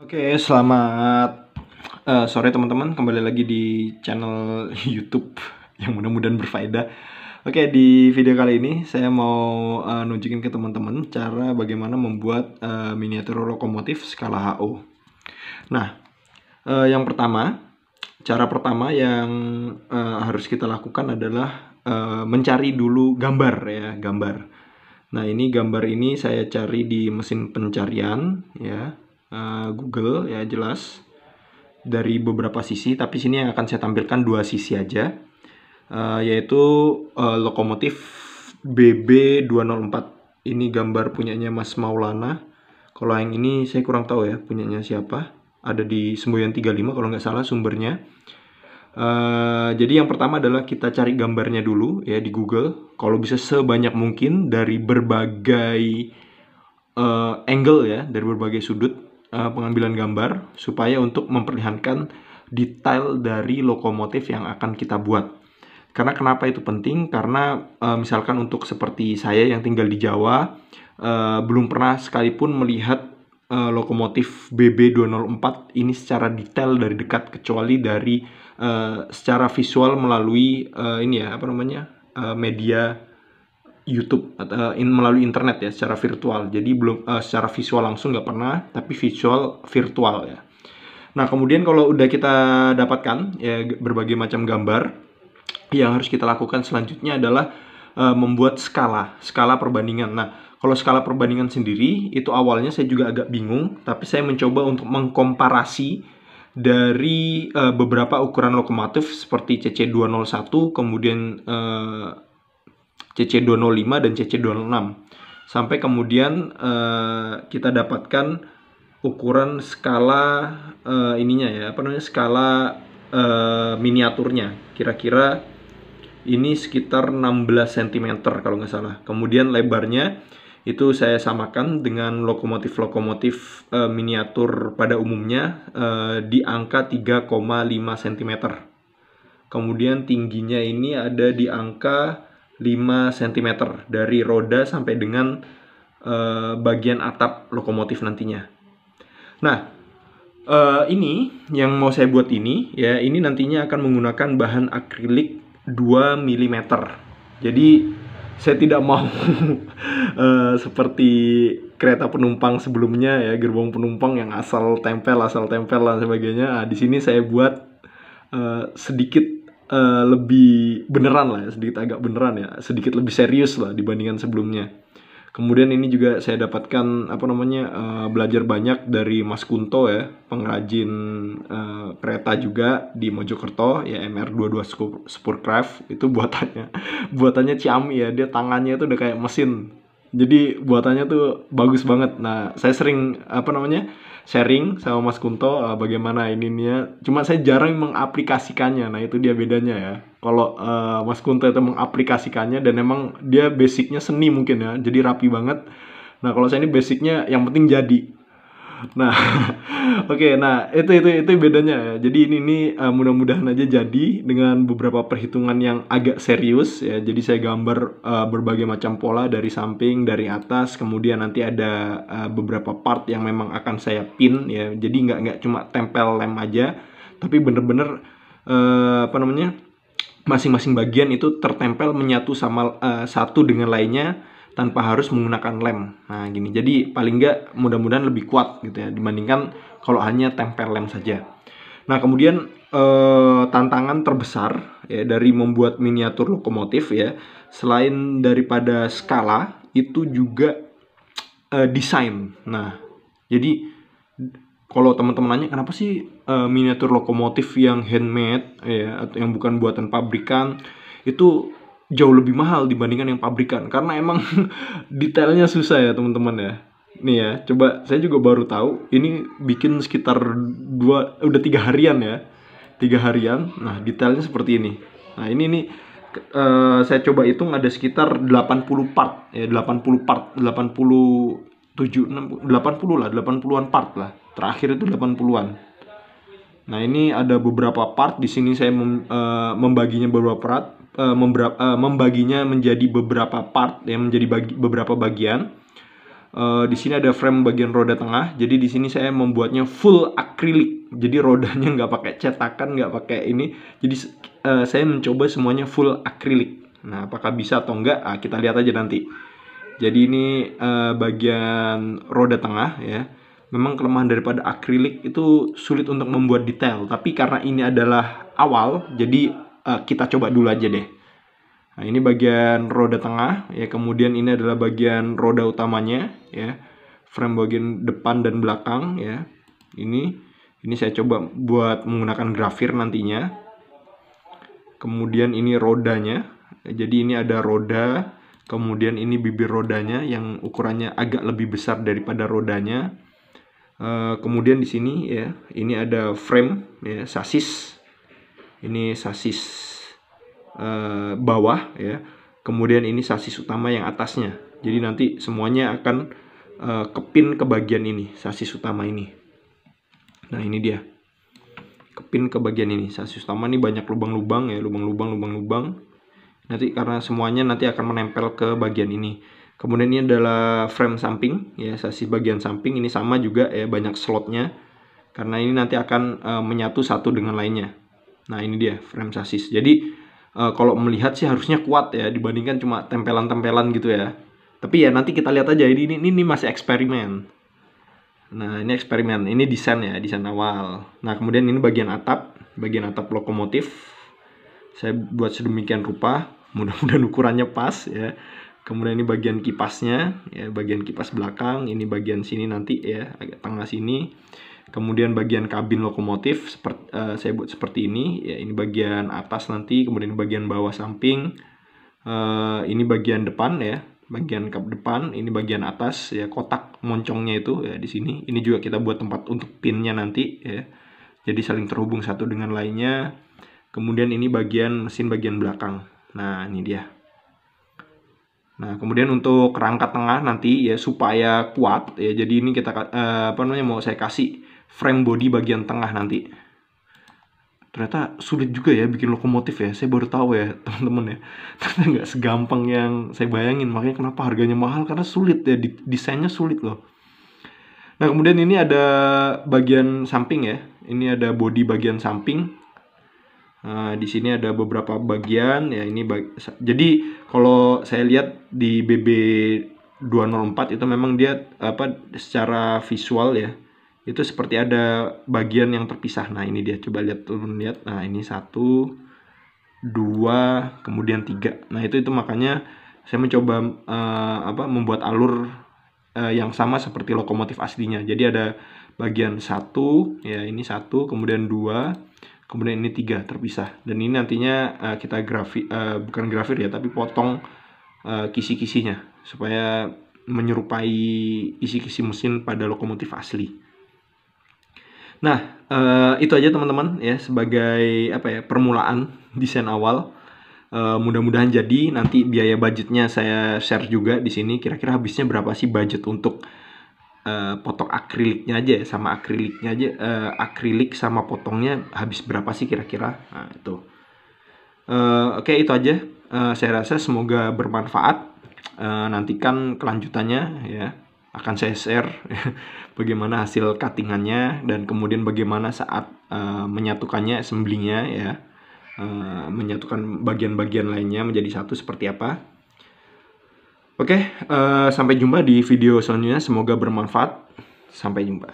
Oke, selamat sore teman-teman. Kembali lagi di channel YouTube yang mudah-mudahan berfaedah. Oke, di video kali ini saya mau nunjukin ke teman-teman cara bagaimana membuat miniatur lokomotif skala HO. Nah, yang pertama, cara pertama yang harus kita lakukan adalah mencari dulu gambar ya, gambar. Nah, ini gambar ini saya cari di mesin pencarian ya, Google ya, jelas dari beberapa sisi, tapi sini yang akan saya tampilkan dua sisi aja, yaitu lokomotif BB204. Ini gambar punyanya Mas Maulana. Kalau yang ini saya kurang tahu ya punyanya siapa. Ada di Semboyan 35 kalau nggak salah sumbernya. Jadi yang pertama adalah kita cari gambarnya dulu ya di Google. Kalau bisa sebanyak mungkin dari berbagai angle ya, dari berbagai sudut pengambilan gambar supaya untuk memperlihatkan detail dari lokomotif yang akan kita buat. Karena kenapa itu penting? Karena misalkan untuk seperti saya yang tinggal di Jawa, belum pernah sekalipun melihat lokomotif BB204 ini secara detail dari dekat, kecuali dari secara visual melalui ini ya, apa namanya, media YouTube atau melalui internet ya, secara virtual. Jadi belum secara visual langsung nggak pernah, tapi visual virtual ya. Nah, kemudian kalau udah kita dapatkan ya berbagai macam gambar, yang harus kita lakukan selanjutnya adalah membuat skala perbandingan. Nah, kalau skala perbandingan sendiri itu awalnya saya juga agak bingung, tapi saya mencoba untuk mengkomparasi dari beberapa ukuran lokomotif seperti CC201, kemudian CC205 dan CC206, sampai kemudian kita dapatkan ukuran skala ininya ya, apa namanya, skala miniaturnya. Kira-kira ini sekitar 16 cm kalau nggak salah. Kemudian lebarnya itu saya samakan dengan lokomotif-lokomotif miniatur pada umumnya di angka 3,5 cm. Kemudian tingginya ini ada di angka 5 cm dari roda sampai dengan bagian atap lokomotif nantinya. Nah, ini yang mau saya buat ini ya, ini nantinya akan menggunakan bahan akrilik 2 mm. Jadi saya tidak mau seperti kereta penumpang sebelumnya ya, gerbong penumpang yang asal tempel dan sebagainya. Nah, di sini saya buat sedikit lebih beneran lah ya, sedikit agak beneran ya, sedikit lebih serius lah dibandingkan sebelumnya. Kemudian ini juga saya dapatkan apa namanya, belajar banyak dari Mas Kunto ya, pengrajin kereta juga di Mojokerto ya, MR22 Spurcraft. Itu buatannya Ciami ya, dia tangannya itu udah kayak mesin. Jadi buatannya tuh bagus banget. Nah, saya sering apa namanya, sharing sama Mas Kunto bagaimana ininya. Cuma saya jarang mengaplikasikannya. Nah, itu dia bedanya ya. Kalau Mas Kunto itu mengaplikasikannya, dan emang dia basicnya seni mungkin ya, jadi rapi banget. Nah, kalau saya ini basicnya yang penting jadi. Nah, oke, nah itu bedanya ya. Jadi ini mudah-mudahan aja jadi dengan beberapa perhitungan yang agak serius ya. Jadi saya gambar berbagai macam pola dari samping, dari atas, kemudian nanti ada beberapa part yang memang akan saya pin ya. Jadi nggak cuma tempel lem aja, tapi bener-bener apa namanya, masing-masing bagian itu tertempel menyatu sama satu dengan lainnya tanpa harus menggunakan lem. Nah, gini. Jadi paling nggak mudah-mudahan lebih kuat gitu ya dibandingkan kalau hanya tempel lem saja. Nah, kemudian tantangan terbesar ya dari membuat miniatur lokomotif ya, selain daripada skala, itu juga desain. Nah, jadi kalau teman-teman nanya kenapa sih miniatur lokomotif yang handmade ya, atau yang bukan buatan pabrikan itu jauh lebih mahal dibandingkan yang pabrikan, karena emang detailnya susah ya teman-teman ya. Nih ya, coba saya juga baru tahu ini bikin sekitar udah 3 harian ya, 3 harian. Nah, detailnya seperti ini. Nah, ini nih saya coba hitung ada sekitar 80 part ya, 80 part, 87, 80 lah, 80-an part lah. Terakhir itu 80-an. Nah, ini ada beberapa part di sini. Saya membaginya beberapa part, membaginya menjadi beberapa part ya, menjadi beberapa bagian. Di sini ada frame bagian roda tengah. Jadi di sini saya membuatnya full akrilik. Jadi rodanya nggak pakai cetakan, nggak pakai ini. Jadi saya mencoba semuanya full akrilik. Nah, apakah bisa atau enggak? Kita lihat aja nanti. Jadi ini bagian roda tengah ya. Memang kelemahan daripada akrilik itu sulit untuk membuat detail. Tapi karena ini adalah awal, jadi kita coba dulu aja deh. Nah, ini bagian roda tengah ya, kemudian ini adalah bagian roda utamanya ya. Frame bagian depan dan belakang ya. Ini saya coba buat menggunakan grafir nantinya. Kemudian ini rodanya. Jadi ini ada roda, kemudian ini bibir rodanya yang ukurannya agak lebih besar daripada rodanya. Kemudian di sini ya, ini ada frame ya, sasis. Ini sasis bawah ya, kemudian ini sasis utama yang atasnya. Jadi nanti semuanya akan kepin ke bagian ini, sasis utama ini. Nah, ini dia kepin ke bagian ini. Sasis utama ini banyak lubang-lubang ya, lubang-lubang. Nanti karena semuanya nanti akan menempel ke bagian ini. Kemudian ini adalah frame samping ya, sasis bagian samping ini sama juga ya, banyak slotnya karena ini nanti akan menyatu satu dengan lainnya. Nah, ini dia frame sasis. Jadi kalau melihat sih harusnya kuat ya dibandingkan cuma tempelan-tempelan gitu ya. Tapi ya nanti kita lihat aja, ini masih eksperimen. Nah, ini eksperimen, ini desain ya, desain awal. Nah, kemudian ini bagian atap lokomotif. Saya buat sedemikian rupa, mudah-mudahan ukurannya pas ya. Kemudian ini bagian kipasnya ya, bagian kipas belakang, ini bagian sini nanti ya, agak tengah sini. Kemudian bagian kabin lokomotif saya buat seperti ini ya, ini bagian atas nanti, kemudian bagian bawah samping, ini bagian depan ya, bagian kap depan, ini bagian atas ya, kotak moncongnya itu ya di sini. Ini juga kita buat tempat untuk pinnya nanti ya, jadi saling terhubung satu dengan lainnya. Kemudian ini bagian mesin bagian belakang. Nah, ini dia. Nah, kemudian untuk rangka tengah nanti ya supaya kuat ya, jadi ini kita mau saya kasih frame body bagian tengah nanti. Ternyata sulit juga ya bikin lokomotif ya, saya baru tahu ya teman-teman ya. Ternyata nggak segampang yang saya bayangin, makanya kenapa harganya mahal, karena sulit ya, desainnya sulit loh. Nah, kemudian ini ada bagian samping ya, ini ada body bagian samping. Di sini ada beberapa bagian ya, ini jadi kalau saya lihat di BB204 itu memang dia secara visual ya, itu seperti ada bagian yang terpisah. Nah, ini dia, coba lihat, turun lihat. Nah, ini 1, 2, kemudian 3. Nah, itu makanya saya mencoba membuat alur yang sama seperti lokomotif aslinya. Jadi ada bagian 1 ya, ini 1, kemudian 2, kemudian ini 3 terpisah. Dan ini nantinya kita bukan grafir ya, tapi potong kisi-kisinya supaya menyerupai kisi-kisi mesin pada lokomotif asli. Nah, itu aja teman-teman ya, sebagai permulaan desain awal. Mudah-mudahan jadi. Nanti biaya budgetnya saya share juga di sini. Kira-kira habisnya berapa sih budget untuk potong akriliknya aja sama akriliknya aja, akrilik sama potongnya habis berapa sih kira-kira. Nah, itu. Oke, itu aja. Saya rasa semoga bermanfaat. Nantikan kelanjutannya ya, akan saya share bagaimana hasil cuttingannya dan kemudian bagaimana saat menyatukannya, assemblingnya ya, menyatukan bagian-bagian lainnya menjadi satu seperti apa. Oke, sampai jumpa di video selanjutnya, semoga bermanfaat. Sampai jumpa.